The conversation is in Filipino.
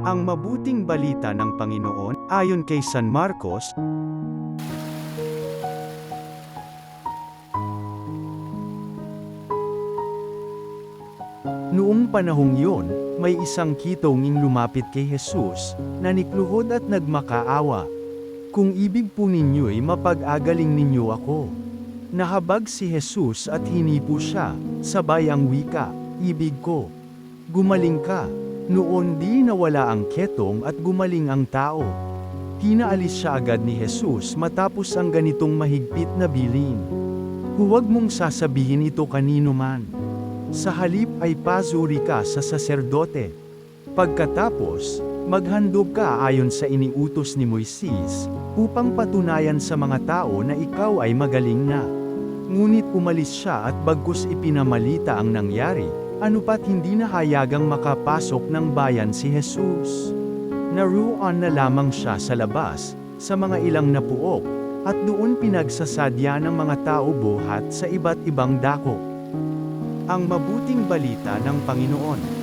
Ang mabuting balita ng Panginoon, ayon kay San Marcos. Noong panahong yun, may isang kitonging lumapit kay Jesus, na nikluhod at nagmakaawa. Kung ibig po ninyo'y mapag-agaling ninyo ako. Nahabag si Jesus at hinipo siya, sabay ang wika, ibig ko. Gumaling ka. Noon di nawala ang ketong at gumaling ang tao. Pinaalis siya agad ni Jesus matapos ang ganitong mahigpit na bilin. Huwag mong sasabihin ito kanino man. Sa halip ay pasuri ka sa saserdote. Pagkatapos, maghandog ka ayon sa iniutos ni Moises, upang patunayan sa mga tao na ikaw ay magaling na. Ngunit umalis siya at bagkus ipinamalita ang nangyari, anupat hindi nahayagang makapasok ng bayan si Jesus. Naroon na lamang siya sa labas, sa mga ilang napuok, at doon pinagsasadya ng mga tao buhat sa iba't ibang dako. Ang mabuting balita ng Panginoon.